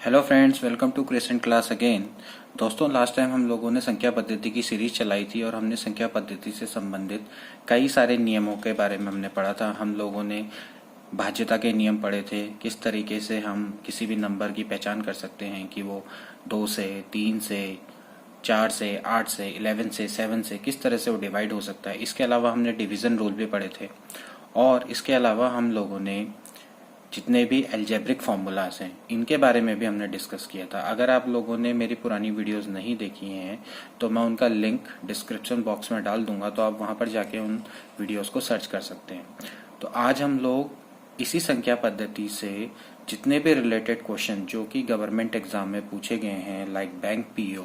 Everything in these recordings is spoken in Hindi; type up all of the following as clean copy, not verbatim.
Hello friends, welcome to Crescent class again. दोस्तों, लास्ट टाइम हम लोगों ने संख्या पद्धति की सीरीज चलाई थी और हमने संख्या पद्धति से संबंधित कई सारे नियमों के बारे में हमने पढ़ा था। हम लोगों ने भाज्यता के नियम पढ़े थे, किस तरीके से हम किसी भी नंबर की पहचान कर सकते हैं कि वो 2 से, 3 से, 4 से, 8 से, 11 से, 7 से किस तरह से वो डिवाइड हो सकता है। इसके अलावा हमने डिवीजन रूल भी पढ़े थे और इसके अलावा हम लोगों ने जितने भी अलजेब्रिक फार्मूलाज हैं इनके बारे में भी हमने डिस्कस किया था। अगर आप लोगों ने मेरी पुरानी वीडियोस नहीं देखी हैं तो मैं उनका लिंक डिस्क्रिप्शन बॉक्स में डाल दूंगा, तो आप वहां पर जाके उन वीडियोस को सर्च कर सकते हैं। तो आज हम लोग इसी संख्या पद्धति से जितने भी रिलेटेड क्वेश्चन जो कि गवर्नमेंट एग्जाम में पूछे गए हैं, लाइक बैंक पीओ,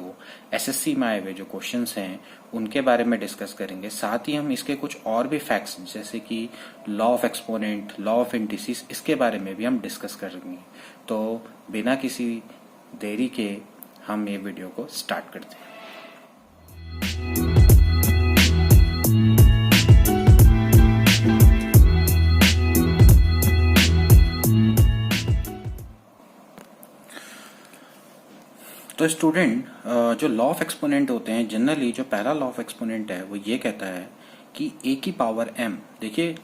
एसएससी में आए हुए जो क्वेश्चंस हैं उनके बारे में डिस्कस करेंगे। साथ ही हम इसके कुछ और भी फैक्ट्स जैसे कि law of exponent, law of indices, इसके बारे में भी हम डिस्कस करेंगे। तो बिना किसी देरी के हम ये वीडियो को स्टार्ट करते हैं। तो स्टूडेंट, जो लॉ ऑफ एक्सपोनेंट होते हैं, जनरली जो पहला लॉ ऑफ एक्सपोनेंट है वो ये कहता है कि ए की पावर एम। देखिए,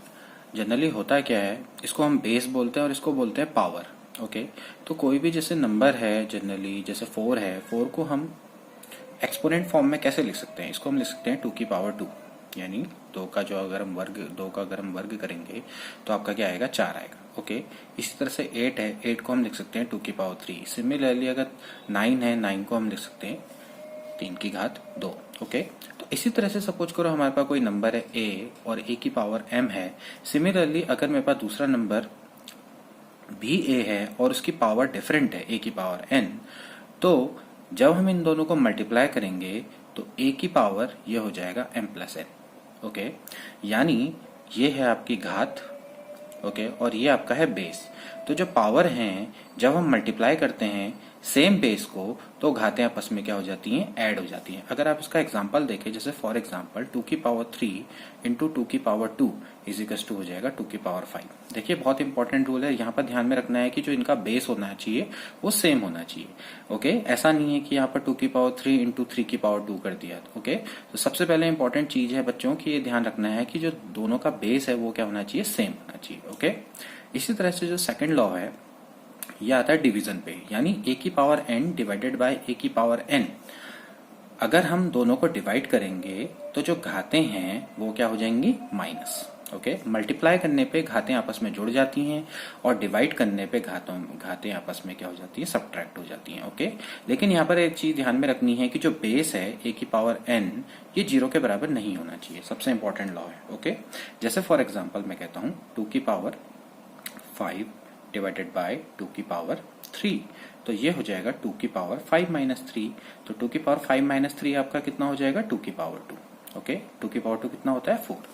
जनरली होता क्या है, इसको हम बेस बोलते हैं और इसको बोलते हैं पावर। ओके, तो कोई भी जैसे नंबर है, जनरली जैसे 4 है, 4 को हम एक्सपोनेंट फॉर्म में कैसे लिख सकते हैं? इसको हम लिख सकते हैं 2 की पावर 2, यानी 2 का अगर हम वर्ग करेंगे तो आपका क्या आएगा? 4 आएगा। ओके, इसी तरह से 8 है, 8 को हम लिख सकते हैं 2 की पावर 3। सिमिलरली अगर 9 है, 9 को हम लिख सकते हैं 3 की घात 2। ओके, तो इसी तरह से सपोज करो हमारे पास कोई नंबर है a और a की पावर m है। सिमिलरली अगर मेरे पास दूसरा नंबर भी a है और उसकी पावर डिफरेंट है, a की पावर n, तो जब हम इन दोनों को मल्टीप्लाई करेंगे तो a की पावर ये हो जाएगा m प्लस n। ओके, यानी ये है आपकी घात। ओके, और ये आपका है बेस। तो जो पावर हैं जब हम मल्टीप्लाई करते हैं सेम बेस को तो घातें आपस में क्या हो जाती हैं? ऐड हो जाती हैं। अगर आप इसका एग्जांपल देखें, जैसे फॉर एग्जांपल 2 की पावर 3 इंटू 2 की पावर 2 इजिकल्स टू हो जाएगा 2 की पावर 5। देखिए, बहुत इंपॉर्टेंट रूल है, यहाँ पर ध्यान में रखना है कि जो इनका बेस होना चाहिए वो सेम होना चाहिए। ओके, ऐसा नहीं है कि यहाँ पर 2 की पावर 3 इंटू 3 की पावर 2 कर दिया। ओके, तो सबसे पहले इंपॉर्टेंट चीज है बच्चों की ये ध्यान रखना है कि जो दोनों का बेस है वो क्या होना चाहिए? सेम होना चाहिए। ओके, इसी तरह से जो सेकंड लॉ है ये आता है डिवीजन पे, यानी a की power n divided by a की पावर n। अगर हम दोनों को डिवाइड करेंगे तो जो घातें हैं वो क्या हो जाएंगी? माइनस। ओके, मल्टीप्लाई करने पे घातें आपस में जुड़ जाती हैं और डिवाइड करने पे घातें आपस में क्या हो जाती है? सब्ट्रैक्ट हो जाती हैं। ओके, लेकिन यहाँ पर एक चीज ध्यान में रखनी है कि जो बेस है a की पावर n ये 0 के बराबर नहीं होना चाहिए। सबसे इंपॉर्टेंट लॉ है। ओके, जैसे फॉर एग्जाम्पल मैं कहता हूँ 2 की पावर 5 डिवाइडेड बाय 2 की पावर 3, तो ये हो जाएगा 2 की पावर 5 माइनस 3। तो 2 की पावर 5 माइनस 3 आपका कितना हो जाएगा? 2 की पावर 2। ओके, 2 की पावर 2 कितना होता है? 4।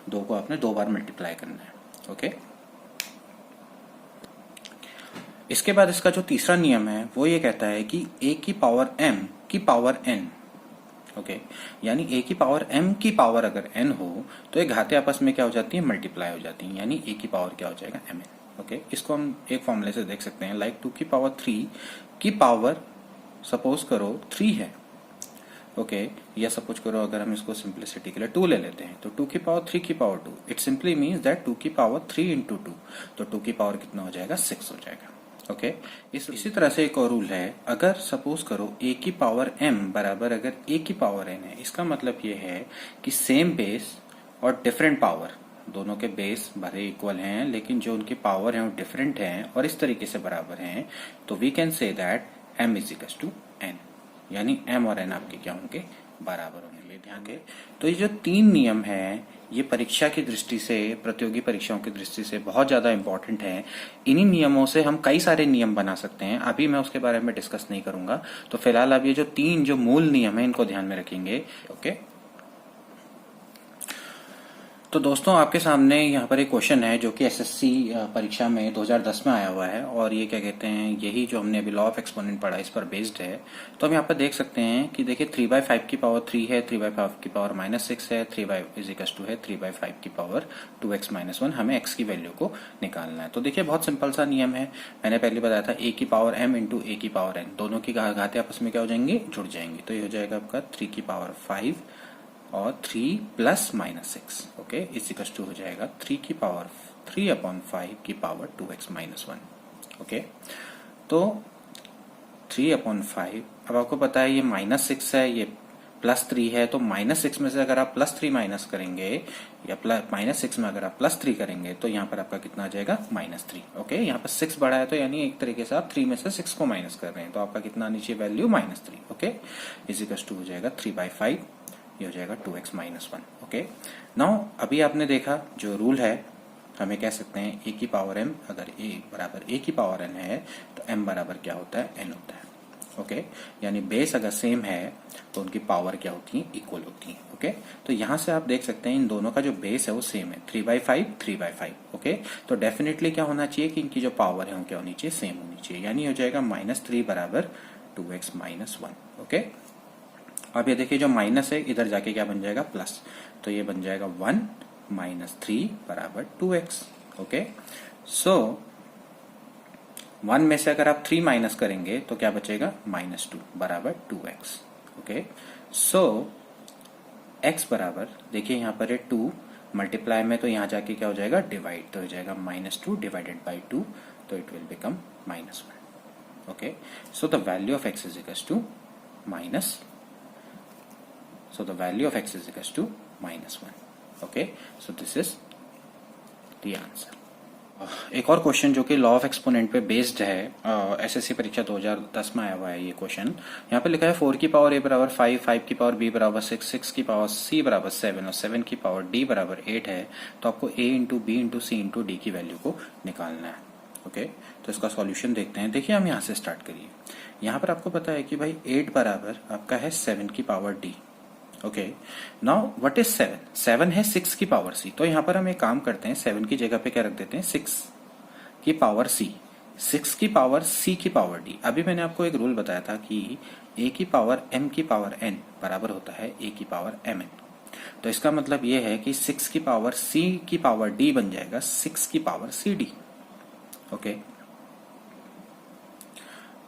2 को आपने 2 बार मल्टीप्लाई करना है। ओके, इसके बाद इसका जो तीसरा नियम है वो ये कहता है कि a की पावर m की पावर n। ओके, यानी a की पावर m की पावर अगर n हो तो ये घातें आपस में क्या हो जाती है? मल्टीप्लाई हो जाती हैं, यानी a की पावर क्या हो जाएगा? mn। ओके, इसको हम एक फॉर्मूले से देख सकते हैं, लाइक 2 की पावर 3 की पावर सपोज करो 3 है। ओके, या सपोज करो अगर हम इसको सिंप्लिसिटी के लिए 2 ले लेते हैं तो 2 की पावर 3 की power 2, it simply means that 2 की पावर 3 इंटू 2, तो 2 की पावर कितना हो जाएगा? 6 हो जाएगा। ओके, इसी तरह से एक और रूल है, अगर सपोज करो a की पावर m बराबर अगर a की पावर n है, इसका मतलब ये है कि सेम बेस और डिफरेंट पावर, दोनों के बेस भले इक्वल हैं लेकिन जो उनकी पावर है वो डिफरेंट हैं और इस तरीके से बराबर हैं, तो we can say that m is equals to n, यानी m और n आपके क्या होंगे? बराबर होंगे। ध्यान दें, तो ये जो 3 नियम हैं ये परीक्षा की दृष्टि से, प्रतियोगी परीक्षाओं की दृष्टि से बहुत ज्यादा इंपॉर्टेंट है। इन्हीं नियमों से हम कई सारे नियम बना सकते हैं, अभी मैं उसके बारे में डिस्कस नहीं करूंगा। तो फिलहाल अब ये जो 3 जो मूल नियम है इनको ध्यान में रखेंगे। ओके, तो दोस्तों आपके सामने यहाँ पर एक क्वेश्चन है जो कि एसएससी परीक्षा में 2010 में आया हुआ है और ये क्या कहते हैं, यही जो हमने अभी लॉ ऑफ एक्सपोनेंट पढ़ा इस पर बेस्ड है। तो हम यहाँ पर देख सकते हैं कि देखिए 3/5 की पावर 3 है, 3/5 की पावर -6 है, 3/5 है 3/5 की पावर 2x-1, हमें x की वैल्यू को निकालना है। तो देखिए बहुत सिंपल सा नियम है, मैंने पहले बताया था a की पावर m इंटू a की पावर n, दोनों की घातें आपस में क्या हो जाएंगी, जुड़ जाएंगी। तो ये हो जाएगा आपका 3 की पावर 5 और 3 प्लस -6, ओके, इस इक्वल टू हो जाएगा 3 की पावर 3/5 की पावर 2x-1, ओके। तो 3/5, अब आपको पता है ये -6 है, ये +3 है, तो -6 में से अगर आप +3 माइनस करेंगे या -6 में अगर आप +3 करेंगे तो यहाँ पर आपका कितना आ जाएगा, -3, ओके। यहाँ पर 6 बड़ा है तो यानी एक तरीके से आप 3 में से 6 को माइनस कर रहे हैं, तो आपका कितना नीचे वैल्यू, -3, ओके। इस इक्वल टू हो जाएगा 3/5, ये हो जाएगा 2x-1, ओके। नाउ अभी आपने देखा जो रूल है, हमें कह सकते हैं a की पावर m, अगर a बराबर a की पावर n है तो m बराबर क्या होता है, n होता है, ओके। यानी बेस अगर सेम है तो उनकी पावर क्या होती है, इक्वल होती है, ओके। तो यहाँ से आप देख सकते हैं इन दोनों का जो बेस है वो सेम है, 3/5 3/5, ओके। तो डेफिनेटली क्या होना चाहिए कि इनकी जो पावर है वो क्या होनी चाहिए, सेम होनी चाहिए, यानी हो जाएगा -3 बराबर 2x-1, ओके। अब ये देखिए जो माइनस है इधर जाके क्या बन जाएगा, प्लस, तो ये बन जाएगा 1 -3 बराबर 2x, ओके। सो 1 में से अगर आप 3 माइनस करेंगे तो क्या बचेगा, -2 बराबर 2x, ओके। सो x बराबर, देखिए यहाँ पर है 2 मल्टीप्लाई में, तो यहाँ जाके क्या हो जाएगा, डिवाइड, तो हो जाएगा -2 डिवाइडेड बाई 2, तो it will become -1, okay. So the value of x is equal to minus, so the value of x is equals to -1, okay, so this is the answer। एक और क्वेश्चन जो कि लॉ ऑफ एक्सपोनेंट पे बेस्ड है, एसएससी परीक्षा 2010 में आया हुआ है ये क्वेश्चन। यहाँ पे लिखा है 4 की पावर a बराबर 5, 5 की पावर b बराबर 6, 6 की पावर c बराबर 7 और 7 की पावर d बराबर 8 है। तो आपको a into B into C into D की वैल्यू को निकालना है, ओके। तो इसका सॉल्यूशन देखते हैं। देखिए हम यहाँ से स्टार्ट करिए, यहाँ पर आपको पता है कि भाई 8 बराबर आपका है 7 की power d, okay. Now what is 7, 7 है 6 की पावर c, तो यहाँ पर हम एक काम करते हैं, 7 की जगह पे क्या रख देते हैं, 6 की पावर c, 6 की पावर c की पावर d। अभी मैंने आपको एक रूल बताया था कि a की पावर m की पावर n बराबर होता है a की पावर mn। तो इसका मतलब ये है कि 6 की पावर c की पावर d बन जाएगा 6 की power cd, okay.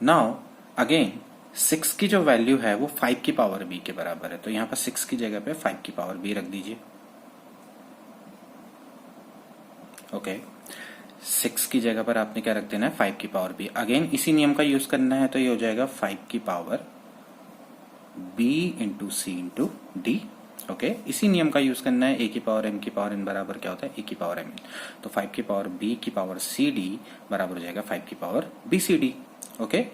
Now again 6 की जो वैल्यू है वो 5 की पावर b के बराबर है, तो यहाँ पर 6 की जगह पे 5 की पावर b रख दीजिए, ओके। 6 की जगह पर आपने क्या रख देना है, 5 की पावर b। अगेन इसी नियम का यूज करना है, तो ये हो जाएगा 5 की power b into C into D, okay. इसी नियम का यूज करना है, a की पावर m की पावर n बराबर क्या होता है, a की पावर m, तो 5 की पावर b की पावर c d बराबर हो जाएगा 5 की power b c d, okay.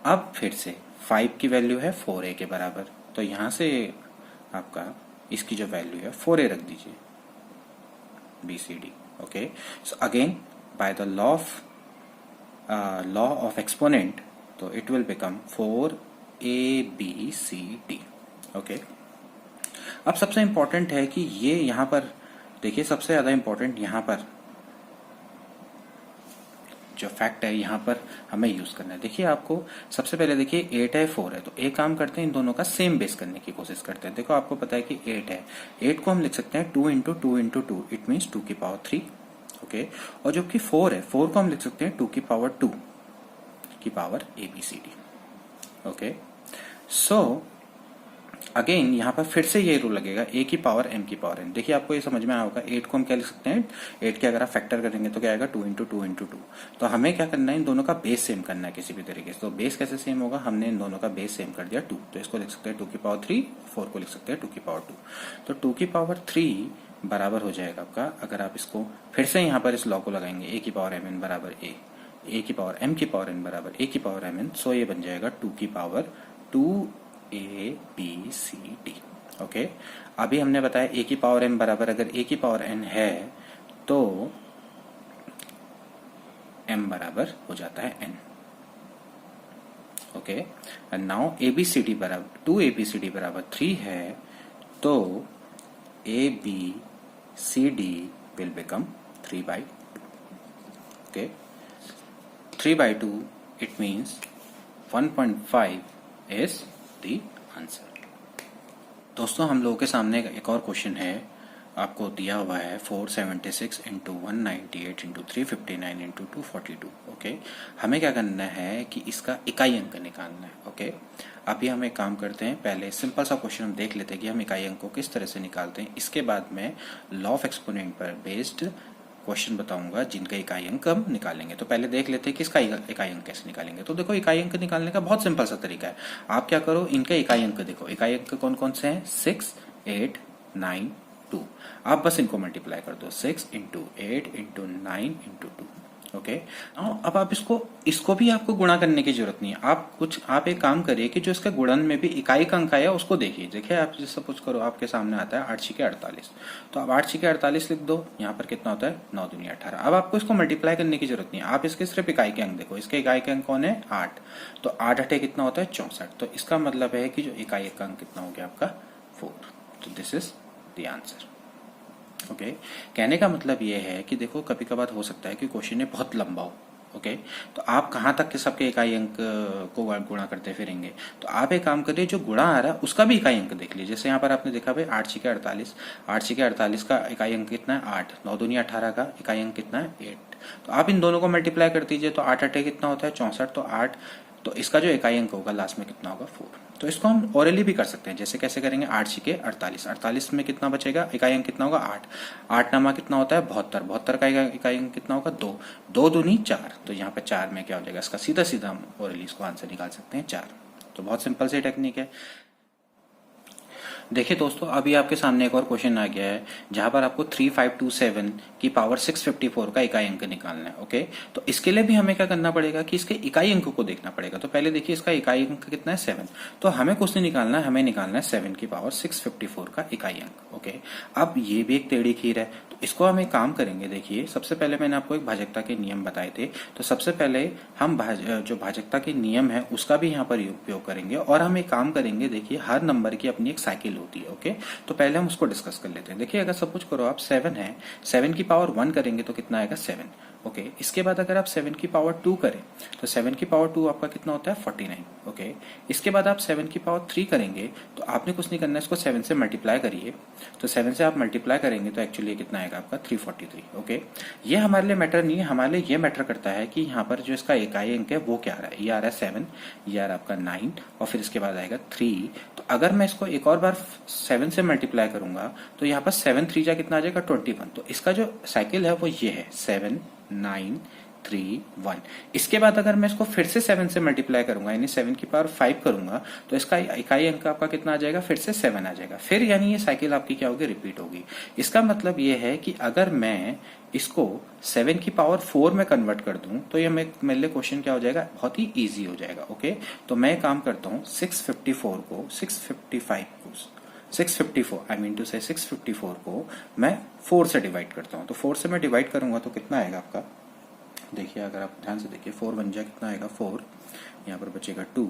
अब फिर से 5 की वैल्यू है 4a के बराबर, तो यहां से आपका इसकी जो वैल्यू है 4a रख दीजिए, bcd, okay. So again by the law of exponent, तो it will become 4abcd, okay. अब सबसे इंपॉर्टेंट है कि ये यहां पर देखिए, सबसे ज्यादा इंपॉर्टेंट यहां पर जो फैक्ट है यहाँ पर हमें यूज करना है। देखिए आपको सबसे पहले देखिए 8 है 4 है, तो एक काम करते हैं, इन दोनों का सेम बेस करने की कोशिश करते हैं। देखो आपको पता है कि 8 है, 8 को हम लिख सकते हैं 2 इंटू 2 इंटू 2, इट मीन्स 2 की पावर 3, ओके। और जबकि 4 है, 4 को हम लिख सकते हैं 2 की पावर 2 की power ABCD, okay. So again यहाँ पर फिर से ये रूल लगेगा, a की पावर m की पावर n। देखिए आपको ये समझ में आया होगा, 8 को हम क्या लिख सकते हैं, 8 के अगर आप फैक्टर करेंगे तो क्या आएगा, 2 इंटू 2 इंटू 2। तो हमें क्या करना है, इन दोनों का बेस सेम करना है किसी भी तरीके से। तो बेस कैसे सेम होगा, हमने इन दोनों का बेस सेम कर दिया 2, तो इसको लिख सकते हैं 2 की पावर 3, 4 को लिख सकते हैं 2 की पावर 2। तो 2 की पावर 3 बराबर हो जाएगा आपका, अगर आप इसको फिर से यहाँ पर इस लॉ को लगाएंगे, a की पावर mn बराबर a की पावर m की पावर n बराबर a की पावर mn, सो ये बन जाएगा 2 की पावर 2abcd, ओके। अभी हमने बताया a की पावर m बराबर अगर a की पावर n है तो m बराबर हो जाता है n, okay. And now ABCD बराबर 2abcd बराबर 3 है, तो AB CD will become 3/2. Okay, 3/2, it means 1.5 is the answer. दोस्तों हम लोगों के सामने एक और क्वेश्चन है, आपको दिया हुआ है 476 इंटू 198 इंटू 359 इंटू 242. ओके, हमें क्या करना है कि इसका इकाई अंक निकालना है. ओके, अभी हम एक काम करते हैं, पहले सिंपल सा क्वेश्चन हम देख लेते हैं कि हम इकाई अंक को किस तरह से निकालते हैं. इसके बाद में लॉ ऑफ एक्सपोनेंट पर बेस्ड क्वेश्चन बताऊंगा जिनका इकाई अंक हम निकालेंगे. तो पहले देख लेते हैं कि इसका इकाई अंक कैसे निकालेंगे. तो देखो, इकाई अंक निकालने का बहुत सिंपल सा तरीका है. आप क्या करो, इनका इकाई अंक देखो. इकाई अंक कौन कौन से हैं? 6, 8, 9, 2. आप बस इनको मल्टीप्लाई कर दो. 6 इंटू 8 इंटू 9 इंटू 2. ओके, अब आप इसको भी आपको गुणा करने की जरूरत नहीं है. आप एक काम करिए कि जो इसके गुणन में भी इकाई का अंक आया उसको देखिए. देखिए, आप सपोज करो आपके सामने आता है 8 छीके 48. तो आप 8 छीके 48 लिख दो. यहाँ पर कितना होता है? 9 दूनी 18. अब आपको इसको मल्टीप्लाई करने की जरूरत नहीं है. आप इसके सिर्फ इकाई के अंक देखो. इसके इकाई के अंक कौन है? 8. तो 8 8 कितना होता है? 64. तो इसका मतलब है कि जो इकाई का अंक कितना हो गया आपका? 4. तो this is the answer. Okay, कहने का मतलब ये है कि देखो, कभी कभार हो सकता है कि क्वेश्चन ये बहुत लंबा हो. ओके, तो आप कहाँ तक के सबके इकाई अंक को गुणा करते फिरेंगे. तो आप एक काम करिए, जो गुणा आ रहा है उसका भी इकाई अंक देख लीजिए. जैसे यहाँ पर आपने देखा भाई 8 छीके 48. 8 छीके 48 का इकाई अंक कितना है? 8. 9 दूनी 18 का इकाई अंक कितना है? 8. तो आप इन दोनों को मल्टीप्लाई कर दीजिए. तो 8 8 कितना होता है? 64. तो 8, तो इसका जो इकाई अंक होगा लास्ट में कितना होगा? 4. तो इसको हम ओरली भी कर सकते हैं. जैसे कैसे करेंगे? 8 छीके 48. 48 में कितना बचेगा? इकाई अंक कितना होगा? 8. 8 नामा कितना होता है? 72. 72 का इकाई अंक कितना होगा? 2. 2 दूनी 4. तो यहाँ पे 4 में क्या हो जाएगा? इसका सीधा सीधा हम ओरली इसको आंसर निकाल सकते हैं 4. तो बहुत सिंपल सी टेक्निक है. देखिए दोस्तों, अभी आपके सामने एक और क्वेश्चन आ गया है जहां पर आपको 3527 की पावर 654 का इकाई अंक निकालना है. ओके, तो इसके लिए भी हमें क्या करना पड़ेगा कि इसके इकाई अंक को देखना पड़ेगा. तो पहले देखिए, इसका इकाई अंक कितना है? 7. तो हमें कुछ नहीं निकालना है, हमें निकालना है 7 की पावर 654 का इकाई अंक. ओके, अब ये भी एक टेढ़ी खीर है. तो इसको हम एक काम करेंगे. देखिए, सबसे पहले मैंने आपको एक भाजकता के नियम बताए थे. तो सबसे पहले हम जो भाजकता के नियम है उसका भी यहाँ पर उपयोग करेंगे और हम एक काम करेंगे. देखिए, हर नंबर की अपनी एक साइकिल होती है. ओके, तो पहले हम उसको डिस्कस कर लेते हैं. देखिए, अगर सपोज करो आप 7 है, 7 की पावर 1 करेंगे तो कितना आएगा? 7. ओके, इसके बाद अगर आप 7 की पावर 2 करें तो 7 की पावर 2 आपका कितना होता है? 49. ओके, इसके बाद आप 7 की पावर 3 करेंगे तो आपने कुछ नहीं करना है, इसको 7 से मल्टीप्लाई करिए. तो 7 से आप मल्टीप्लाई करेंगे तो एक्चुअली कितना आएगा आपका? 343. ओके, ये हमारे लिए मैटर नहीं है. हमारे लिए ये मैटर करता है कि यहाँ पर जो इसका इकाई अंक है वो क्या आ रहा है. ये आ रहा है 7, ये आ रहा है आपका 9 और फिर इसके बाद आएगा 3. तो अगर मैं इसको एक और बार 7 से मल्टीप्लाई करूंगा तो यहाँ पर 7 3 जा कितना आ जाएगा? 21. तो इसका जो साइकिल है वो ये है 7 9 3 1. इसके बाद अगर मैं इसको फिर से 7 से मल्टीप्लाई करूंगा, यानी 7 की पावर 5 करूंगा तो इसका इकाई अंक आपका कितना आ जाएगा? फिर से 7 आ जाएगा. फिर यानी ये साइकिल आपकी क्या होगी? रिपीट होगी. इसका मतलब ये है कि अगर मैं इसको 7 की पावर 4 में कन्वर्ट कर दूं तो ये मेरे लिए क्वेश्चन क्या हो जाएगा? बहुत ही ईजी हो जाएगा. ओके, तो मैं काम करता हूं 654 आई मीन टू से 654 को मैं 4 से डिवाइड करता हूं. तो 4 से मैं डिवाइड करूंगा तो कितना आएगा आपका? देखिए, अगर आप ध्यान से देखिए, 4 बन जाए कितना आएगा? 4. यहाँ पर बचेगा 2.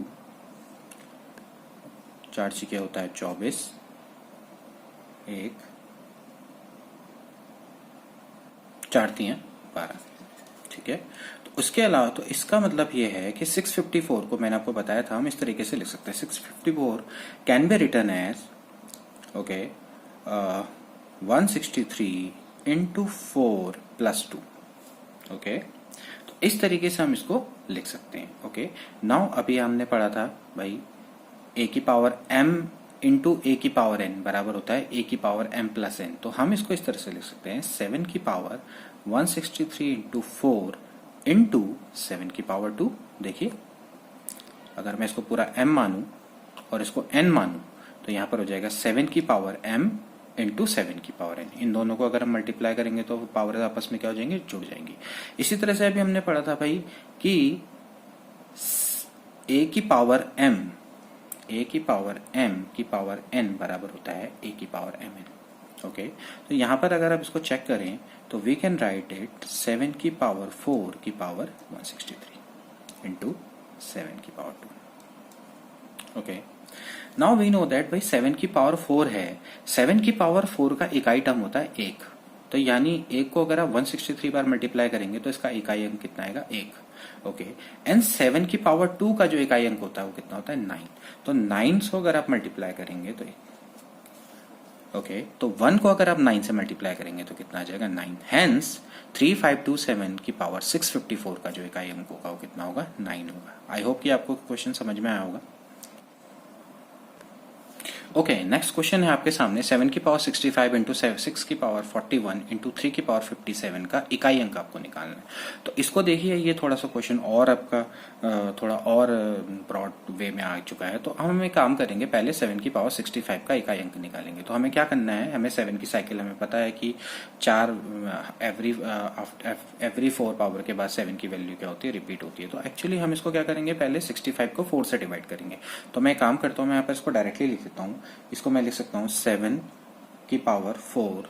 4 छीके होता है 24. 1 4 3 12. ठीक है, तो उसके अलावा तो इसका मतलब ये है कि 654 को मैंने आपको बताया था हम इस तरीके से लिख सकते हैं. 654 can be written as 163 into 4 plus 2. Okay, तो इस तरीके से हम इसको लिख सकते हैं. ओके, नाउ अभी हमने पढ़ा था भाई a की पावर m इंटू ए की पावर n बराबर होता है a की पावर m प्लस n. तो हम इसको इस तरह से लिख सकते हैं 7 की पावर 163 इंटू 4 इंटू 7 की पावर 2. देखिए, अगर मैं इसको पूरा m मानूं और इसको n मानूं तो यहाँ पर हो जाएगा 7 की पावर m इंटू 7 की पावर n. इन दोनों को अगर हम मल्टीप्लाई करेंगे तो पावर आपस में क्या हो जाएंगे? जुड़ जाएंगी. इसी तरह से अभी हमने पढ़ा था भाई कि a की पावर m की पावर n बराबर होता है a की पावर mn. ओके, तो यहाँ पर अगर आप इसको चेक करें तो वी कैन राइट इट 7 की पावर 4 की पावर 163 इंटू 7 की power 2. Okay, now we know that भाई 7 की पावर 4 है. 7 की पावर 4 का इकाई टर्म होता है 1. तो यानी 1 को अगर आप 163 बार मल्टीप्लाई करेंगे तो इसका इकाई अंक कितना आएगा 1। ओके, एंड 7 की पावर 2 का जो इकाई अंक होता है वो कितना होता है 9। तो 9 से अगर आप मल्टीप्लाई करेंगे तो ओके, तो 1 को अगर आप 9 से मल्टीप्लाई करेंगे तो कितना आ जाएगा 9। हेंस 3527 की पावर 654 का जो इकाई अंक होगा वो कितना होगा 9 होगा। आई होप कि आपको क्वेश्चन समझ में आया होगा। ओके, नेक्स्ट क्वेश्चन है आपके सामने 7 की पावर 65 इंटू 6 की पावर 41 इंटू 3 की पावर 57 का इकाई अंक आपको निकालना है। तो इसको देखिए, ये थोड़ा सा क्वेश्चन और आपका थोड़ा और ब्रॉड वे में आ चुका है। तो हम एक काम करेंगे, पहले 7 की पावर 65 का इकाई अंक निकालेंगे। तो हमें क्या करना है, हमें 7 की साइकिल हमें पता है कि 4 एवरी 4 पावर के बाद 7 की वैल्यू क्या होती है, रिपीट होती है। तो एक्चुअली हम इसको क्या करेंगे, पहले 65 को 4 से डिवाइड करेंगे। तो मैं काम करता हूँ, मैं यहाँ पर इसको डायरेक्टली लिख देता हूँ। इसको मैं लिख सकता हूँ 7 की पावर 4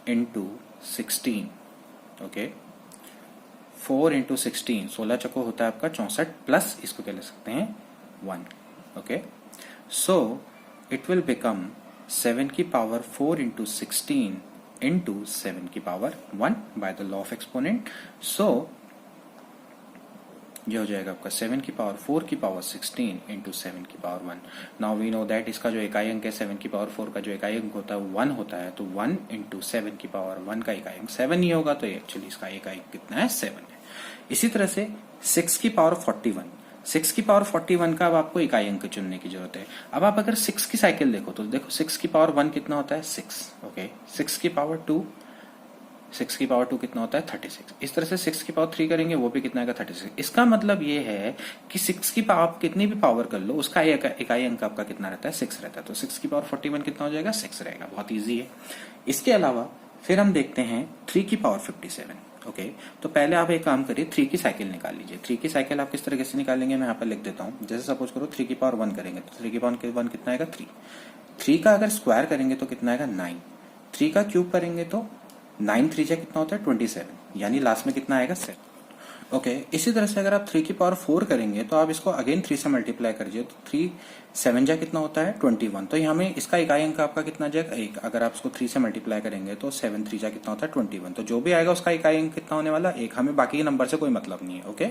इंटू 16। ओके, 4 इंटू 16, 16 चक्को होता है आपका 64, प्लस इसको क्या लिख सकते हैं 1। Okay, so it will become 7 की पावर 4 इंटू 16 इंटू 7 की power 1 by the law of exponent. सो ये हो जाएगा आपका 7 की पावर 4 की पावर 16 इंटू 7 की power 1। Now we know that इसका जो इकाई अंक है 7 की पावर 4 का जो इकाई अंक होता है 1 होता है। तो 1 इंटू 7 की पावर 1 का इकाई अंक 7 ही होगा। तो एक्चुअली इसका इकाई अंक कितना है 7 है। इसी तरह से 6 की पावर 41, 6 की पावर 41 का अब आपको इकाई अंक चुनने की जरूरत है। अब आप अगर 6 की साइकिल देखो तो देखो 6 की पावर 1 कितना होता है 6। ओके, 6 की पावर 2, 6 की पावर 2 कितना होता है 36। इस तरह से 6 की पावर 3 करेंगे वो भी कितना आएगा 36। इसका मतलब ये है कि 6 की पावर कितनी भी पावर कर लो उसका इकाई अंक आपका कितना रहता है 6 रहता है। तो 6 की पावर 41 कितना हो जाएगा 6 रहेगा। बहुत ईजी है। इसके अलावा फिर हम देखते हैं 3 की पावर 57। ओके, तो पहले आप एक काम करिए, 3 की साइकिल निकाल लीजिए। 3 की साइकिल आप किस तरीके से निकालेंगे मैं यहाँ पर लिख देता हूँ। जैसे सपोज करो 3 की पावर 1 करेंगे तो 3 की पावर 1 कितना आएगा 3। 3 का अगर स्क्वायर करेंगे तो कितना आएगा 9। 3 का क्यूब करेंगे तो 9 3 कितना होता है 27, यानी लास्ट में कितना आएगा 7। ओके, इसी तरह से अगर आप 3 की पावर 4 करेंगे तो आप इसको अगेन 3 से मल्टीप्लाई करिए तो 3 7 कितना होता है 21। तो यहाँ में इसका इकाई अंक आपका कितना जाएगा 1। अगर आप इसको 3 से मल्टीप्लाई करेंगे तो 7 3 कितना होता है 21। तो जो भी आएगा उसका इकाई अंक कितना होने वाला 1। हमें बाकी के नंबर से कोई मतलब नहीं है। ओके,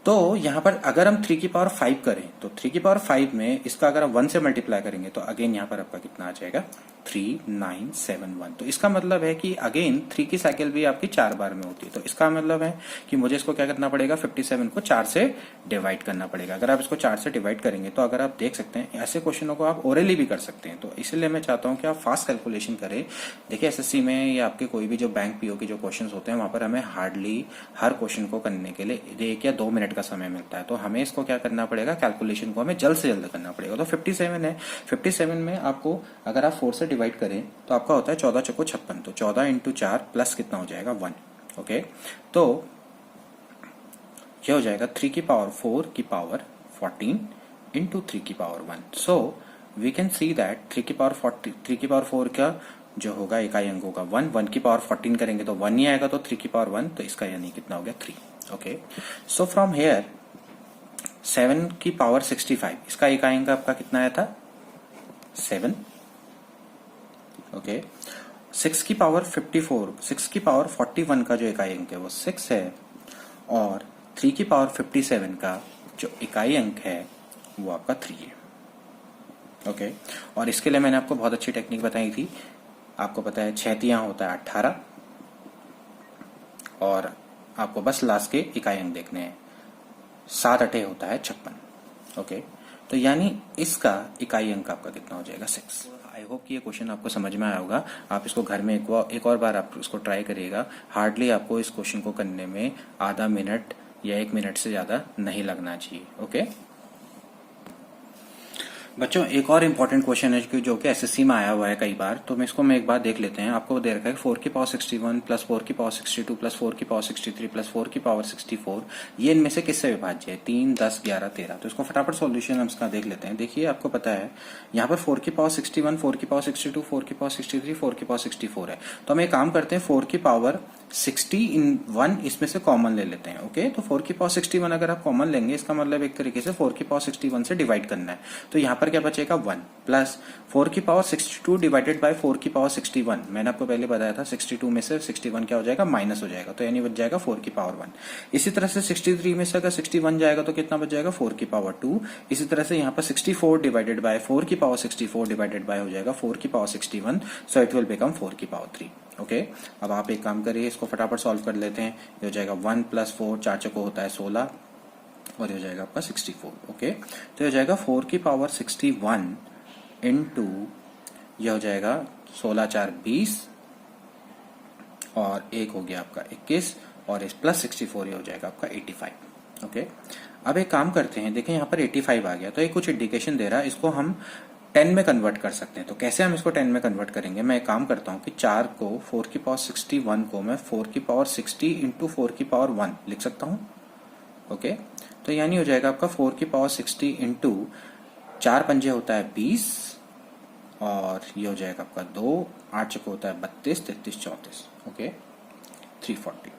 तो यहाँ पर अगर हम 3 की पावर 5 करें तो 3 की पावर 5 में इसका अगर आप 1 से मल्टीप्लाई करेंगे तो अगेन यहाँ पर आपका कितना आ जाएगा 3971। तो इसका मतलब है कि अगेन 3 की साइकिल भी आपकी 4 बार में होती है। तो इसका मतलब है कि मुझे इसको क्या करना पड़ेगा 57 को 4 से डिवाइड करना पड़ेगा। अगर आप इसको 4 से डिवाइड करेंगे तो अगर आप देख सकते हैं ऐसे क्वेश्चनों को आप ओरली भी कर सकते हैं। तो इसलिए मैं चाहता हूँ कि आप फास्ट कैलकुलेशन करें। देखिए एसएससी में या आपके कोई भी जो बैंक पीओ के जो क्वेश्चन होते हैं वहां पर हमें हार्डली हर क्वेश्चन को करने के लिए 1 या 2 मिनट का समय मिलता है। तो हमें इसको क्या करना पड़ेगा, कैलकुलेशन को हमें जल्द से जल्द करना पड़ेगा। तो 57 है, 57 में आपको अगर आप 4 से डिवाइड करें तो आपका होता है 14 चौको 56। तो 14 इंटू 4 प्लस कितना हो जाएगा 1। ओके, तो ये हो जाएगा 3 की पावर 4 की पावर 14 इंटू 3 की power 1। So we can see that 3 की पावर 4 का जो होगा इकाई अंक होगा 1। 1 की पावर 14 करेंगे तो 1 ही आएगा। तो 3 की पावर 1, तो इसका यानी कितना हो गया 3। ओके, सो फ्रॉम हेयर 7 की पावर 65 इसका इकाई अंक आपका कितना आया था 7। ओके, 6 की पावर 54, 6 की पावर 41 का जो इकाई अंक है वो 6 है। और 3 की पावर 57 का जो इकाई अंक है वो आपका 3 है। ओके, और इसके लिए मैंने आपको बहुत अच्छी टेक्निक बताई थी। आपको पता है 6 तियां होता है 18 और आपको बस लास्ट के इकाई अंक देखने हैं। 7 8 होता है 56। ओके, तो यानी इसका इकाई अंक आपका कितना हो जाएगा 6। आई होप कि ये क्वेश्चन आपको समझ में आया होगा। आप इसको घर में एक और बार आप इसको ट्राई करिएगा। हार्डली आपको इस क्वेश्चन को करने में आधा मिनट या 1 मिनट से ज्यादा नहीं लगना चाहिए। ओके बच्चों, एक और इम्पोर्टेंट क्वेश्चन है जो कि एसएससी में आया हुआ है कई बार। तो इसको मैं एक बार देख लेते हैं। आपको दे रखा है 4 की पावर 61 प्लस 4 की पावर 62 प्लस 4 की पावर 63 प्लस 4 की पावर 64, ये इनमें से किससे विभाज्य है 3 10 11 13। तो इसको फटाफट सॉल्यूशन हम इसका देख लेते हैं। देखिए आपको पता है यहाँ पर 4 की पावर 61, 4 की पावर 62, 4 की पावर 63, 4 की पावर 64 है। तो हम एक काम करते हैं 4 की पावर 60 इन 1 इसमें से कॉमन ले लेते हैं। ओके, तो 4 की पावर 61 अगर आप कॉमन लेंगे, इसका मतलब एक तरीके से 4 की पावर 61 से डिवाइड करना है। तो यहाँ पर क्या बचेगा 1 प्लस 4 की पावर 62 डिवाइडेड बाय 4 की पावर 61। मैंने आपको पहले बताया था 62 में से 61 क्या हो जाएगा, माइनस हो जाएगा, तो यानी बच जाएगा 4 की पावर 1। इसी तरह से 63 में से अगर 61 जाएगा तो कितना बच जाएगा, 4 की पावर 2। इसी तरह से यहाँ पर 64 डिवाइडेड बाय 4 की पावर 64 डिवाइडेड बाय हो जाएगा 4 की power 61, so it will become 4 की पावर 3। ओके, अब आप एक काम करिए, इसको फटाफट सॉल्व कर लेते हैं। ये हो जाएगा 1 प्लस 4, 4 चौको होता है 16, और ये हो जाएगा आपका 64। ओके, तो ये हो जाएगा 4 की पावर 61 इंटू ये हो जाएगा 16 4 20 और एक हो गया आपका 21 और इस प्लस 64 ये हो जाएगा आपका 85। ओके, अब एक काम करते हैं, देखें यहाँ पर 85 आ गया, तो ये कुछ इंडिकेशन दे रहा है, इसको हम 10 में कन्वर्ट कर सकते हैं। तो कैसे हम इसको 10 में कन्वर्ट करेंगे, मैं एक काम करता हूँ कि 4 को 4 की पावर 61 को मैं 4 की पावर 60 इंटू 4 की पावर 1 लिख सकता हूँ। ओके, तो यानी हो जाएगा आपका 4 की पावर 60 इंटू 4 पंजे होता है 20 और ये हो जाएगा आपका 2, 8 चौको होता है 32, 33 34। ओके, 340।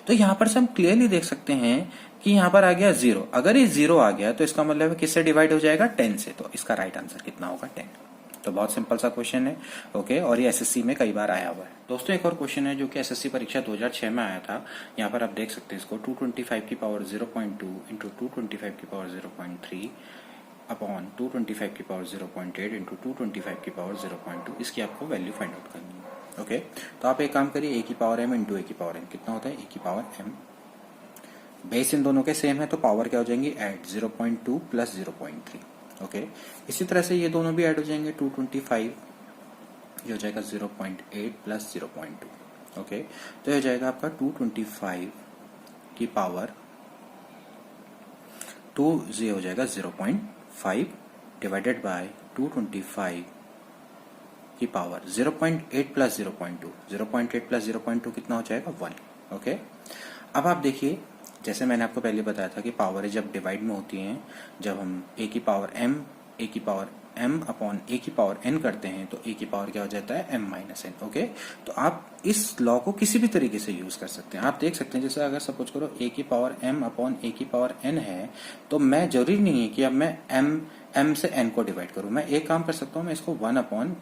तो यहाँ पर से हम क्लियरली देख सकते हैं कि यहाँ पर आ गया 0। अगर ये 0 आ गया तो इसका मतलब है किससे डिवाइड हो जाएगा, 10 से। तो इसका राइट आंसर कितना होगा, 10। तो बहुत सिंपल सा क्वेश्चन है। ओके, और ये एसएससी में कई बार आया हुआ है। दोस्तों एक और क्वेश्चन है जो कि एसएससी परीक्षा 2006 में आया था। यहाँ पर आप देख सकते हैं इसको 225 की पावर 0.2 इंटू 225 की पावर 0.3 अपॉन 225 की पावर 0.8 इंटू 225 की पावर 0.2, इसकी आपको वैल्यू फाइंड आउट करनी है। ओके, तो आप एक काम करिए, a की पावर m इंटू a की पावर n कितना होता है, a की पावर m। बेस इन दोनों के सेम है तो पावर क्या हो जाएंगी, ऐड 0.2 प्लस 0.3। ओके, इसी तरह से ये दोनों भी ऐड हो जाएंगे, 225 ये हो जाएगा 0.8 प्लस 0.2। ओके, तो ये हो जाएगा आपका 225 की पावर 2 ये हो जाएगा 0.5 डिवाइडेड बाय 225 की पावर 0.8 प्लस 0.2, 0.8 प्लस 0.2 कितना हो जाएगा, 1। ओके, अब आप देखिए, जैसे मैंने आपको पहले बताया था कि पावर जब डिवाइड में होती हैं, जब हम a की पावर m अपॉन a की पावर n करते हैं तो a की पावर क्या हो जाता है, m माइनस n। ओके, तो आप इस लॉ को किसी भी तरीके से यूज कर सकते हैं। आप देख सकते हैं, जैसे अगर सपोज करो a की पावर m अपॉन a की पावर n है, तो मैं जरूरी नहीं है कि अब मैं m से n को डिवाइड करूं। मैं एक काम कर सकता हूं, मैं इसको 1 अपॉन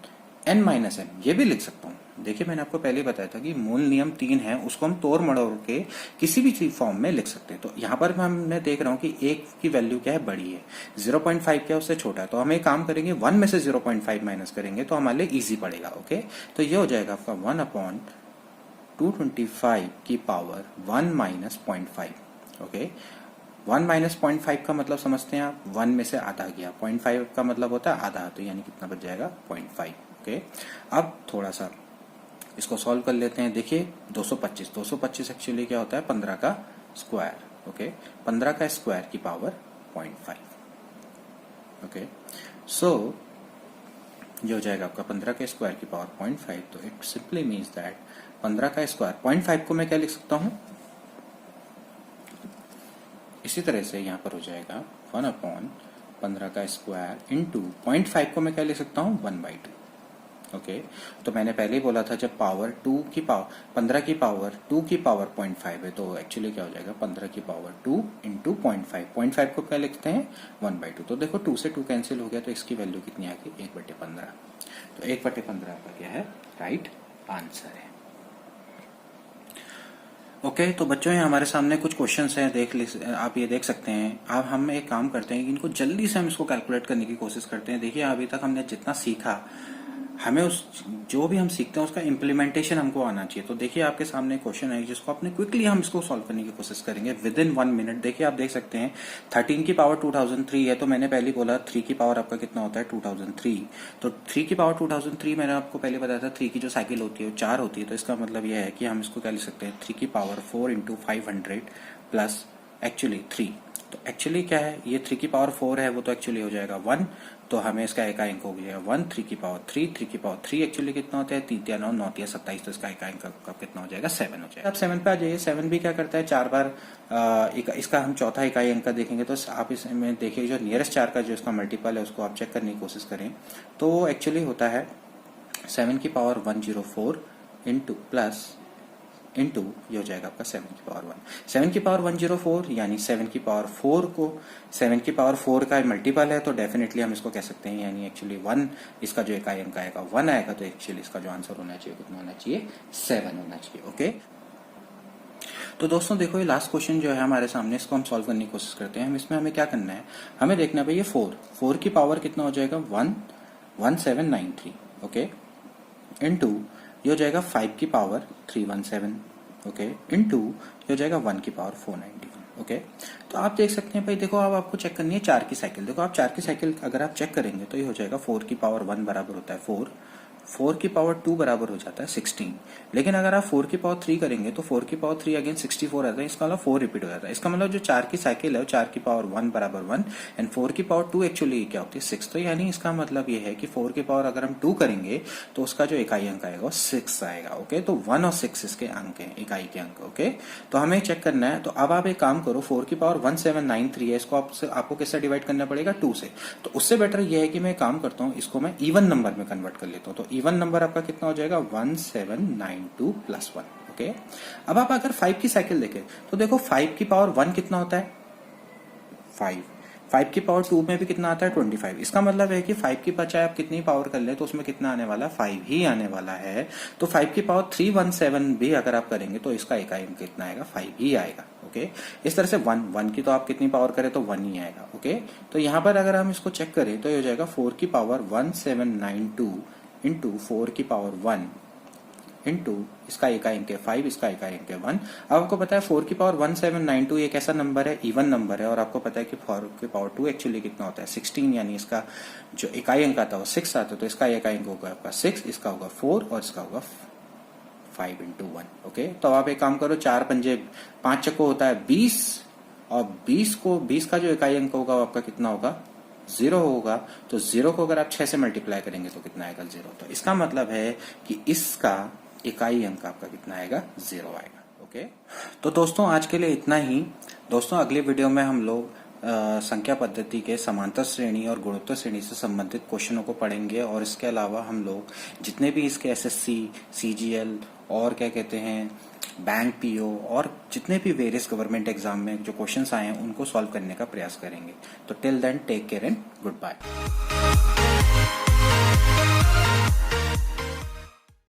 n माइनस n ये भी लिख सकता हूँ। देखिए मैंने आपको पहले बताया था कि मूल नियम 3 है, उसको हम तोड़ मड़ोड़ के किसी भी फॉर्म में लिख सकते हैं। तो यहाँ पर मैं देख रहा हूँ कि एक की वैल्यू क्या है, बड़ी है, 0.5 क्या है उससे छोटा है, तो हम एक काम करेंगे 1 में से 0.5 माइनस करेंगे तो हमारे लिए इजी पड़ेगा। ओके, तो ये हो जाएगा आपका 1 अपॉन 225 की पावर 1 माइनस 0.5। ओके, 1 माइनस 0.5 का मतलब समझते हैं आप, 1 में से आधा गया, 0.5 का मतलब होता है आधा, तो यानी कितना बच जाएगा, 0.5। ओके, अब थोड़ा सा इसको सॉल्व कर लेते हैं। देखिए 225 एक्चुअली क्या होता है, 15 का स्क्वायर। ओके, 15 का स्क्वायर की पावर 0.5। ओके, सो ये हो जाएगा आपका 15 के स्क्वायर की पावर 0.5। तो इट सिंपली मीन्स दैट 15 का स्क्वायर 0.5 को मैं क्या लिख सकता हूं, इसी तरह से यहाँ पर हो जाएगा 1 अपॉन 15 का स्क्वायर इंटू 0.5 को मैं क्या लिख सकता हूँ, 1/2। ओके, तो मैंने पहले ही बोला था जब पावर 2 की पावर 15 की पावर 2 की पावर 0.5 है, तो एक्चुअली क्या हो जाएगा, 15 की पावर 2 इंटू 0.5 को क्या लिखते हैं, 1/2। तो देखो 2 से 2 कैंसिल हो गया, तो इसकी वैल्यू कितनी आ गई, 1/15। तो 1/15 आपका क्या है, राइट आंसर है। ओके, तो बच्चों हमारे सामने कुछ क्वेश्चंस हैं, आप ये देख सकते हैं। अब हम एक काम करते हैं कि इनको जल्दी से हम इसको कैलकुलेट करने की कोशिश करते हैं। देखिए अभी तक हमने जितना सीखा, हमें उस जो भी हम सीखते हैं उसका इम्प्लीमेंटेशन हमको आना चाहिए। तो देखिए आपके सामने क्वेश्चन है जिसको अपने क्विकली हम इसको सॉल्व करने की कोशिश करेंगे विद इन 1 मिनट। देखिए आप देख सकते हैं 13 की पावर 2003 है, तो मैंने पहले बोला 3 की पावर आपका कितना होता है, 2003। तो 3 की पावर 2003 मैंने आपको पहले बताया था 3 की जो साइकिल होती है वो 4 होती है। तो इसका मतलब यह है कि हम इसको क्या लिख सकते हैं, 3 की पावर 4 इंटू 500 प्लस एक्चुअली 3। तो एक्चुअली क्या है, ये 3 की पावर 4 है, वो तो एक्चुअली हो जाएगा 1, तो हमें इसका एक अंक हो गया 1। 3 की पावर 3 एक्चुअली कितना होता है, 3 या 9 9 या 27, तो इसका एक अंक का कितना हो जाएगा, 7 हो जाएगा। अब 7 पे आ जाइए। 7 भी क्या करता है, 4 बार इसका हम चौथा इकाई अंक का देखेंगे। तो आप इसमें देखिए जो नियरेस्ट 4 का जो इसका मल्टीपल है उसको आप चेक करने की कोशिश करें, तो वो एक्चुअली होता है 7 की पावर 104 इंटू प्लस इंटू ये हो जाएगा आपका 7 की पावर 1। 7 की पावर 104 यानी 7 की पावर 4 को 7 की पावर 4 का मल्टीपल है, तो डेफिनेटली हम इसको कह सकते हैं, यानी एक्चुअली 1 इसका जो इकाई अंक आएगा 1 आएगा, तो एक्चुअली इसका जो आंसर होना चाहिए कितना होना चाहिए, 7 होना चाहिए। ओके, तो दोस्तों देखो ये लास्ट क्वेश्चन जो है हमारे सामने, इसको हम सॉल्व करने की कोशिश करते हैं। इसमें हमें क्या करना है, हमें देखना है भाई ये 4 की पावर कितना हो जाएगा 1793, ओके, इनटू ये हो जाएगा 5 की पावर 317, ओके, इनटू ये हो जाएगा 1 की पावर 491, ओके। तो आप देख सकते हैं भाई, देखो अब आपको चेक करनी है 4 की साइकिल। देखो आप 4 की साइकिल अगर आप चेक करेंगे तो ये हो जाएगा 4 की पावर 1 बराबर होता है 4 की पावर 2 बराबर हो जाता है 16। लेकिन अगर आप 4 की पावर 3 करेंगे तो 4 की पावर 3 अगेन 64 आता है, इसका मतलब 4 रिपीट हो जाता है। इसका मतलब जो 4 की साइकिल है 4 की पावर 1 बराबर 1 एंड 4 की पावर 2 एक्चुअली क्या होती है 6। तो यानी इसका मतलब ये है कि 4 की पावर अगर हम 2 करेंगे तो उसका जो इकाई अंक आएगा वो 6 आएगा, ओके। तो 1 और 6 इसके अंक हैं, इकाई के अंक, ओके। तो हमें चेक करना है, तो अब आप एक काम करो, 4 की पावर 1793 है, इसको आपको किससे डिवाइड करना पड़ेगा 2 से। तो उससे बेटर ये है कि मैं काम करता हूँ, इसको मैं इवन नंबर में कन्वर्ट कर लेता हूँ। तो इवन नंबर आपका कितना हो जाएगा 1792 प्लस 1, ओके। अब आप अगर 5 की साइकिल देखें तो देखो 5 की पावर 1 कितना होता है 5 की पावर 2 में भी कितना आता है 25। इसका मतलब है कि 5 की बजाय आप कितनी पावर कर ले तो उसमें कितना आने वाला है 5 ही आने वाला है। तो 5 की पावर 317 भी अगर आप करेंगे तो इसका इकाई अंक कितना आएगा 5 ही आएगा, ओके। इस तरह से 1 की तो आप कितनी पावर करें तो 1 ही आएगा, ओके। तो यहाँ पर अगर हम इसको चेक करें तो ये हो जाएगा 4 की पावर 1792 इंटू 4 की पावर 1 इंटू इसका इकाई अंक है 5, इसका इकाई अंक है 1। अब आपको पता है 4 की पावर 1792 एक ऐसा नंबर है, इवन नंबर है, और आपको पता है कि 4 की पावर 2 एक्चुअली कितना होता है 16, यानी इसका जो इकाई अंक आता है वो 6 आता है। तो इसका इकाई अंक होगा आपका 6, इसका होगा 4 और इसका होगा 5 इंटू 1, ओके। तो आप एक काम करो, 4 पंजे 5 चक्को होता है 20, और 20 का जो इकाई अंक होगा वो आपका कितना होगा 0 होगा। तो 0 को अगर आप 6 से मल्टीप्लाई करेंगे तो कितना आएगा 0। तो इसका मतलब है कि इसका इकाई अंक आपका कितना आएगा 0 आएगा, ओके। तो दोस्तों आज के लिए इतना ही। दोस्तों अगले वीडियो में हम लोग संख्या पद्धति के समांतर श्रेणी और गुणोत्तर श्रेणी से संबंधित क्वेश्चनों को पढ़ेंगे, और इसके अलावा हम लोग जितने भी इसके एसएससी, सीजीएल और क्या कहते हैं बैंक पीओ और जितने भी वेरियस गवर्नमेंट एग्जाम में जो क्वेश्चंस आए हैं उनको सॉल्व करने का प्रयास करेंगे। तो till then take care and good bye.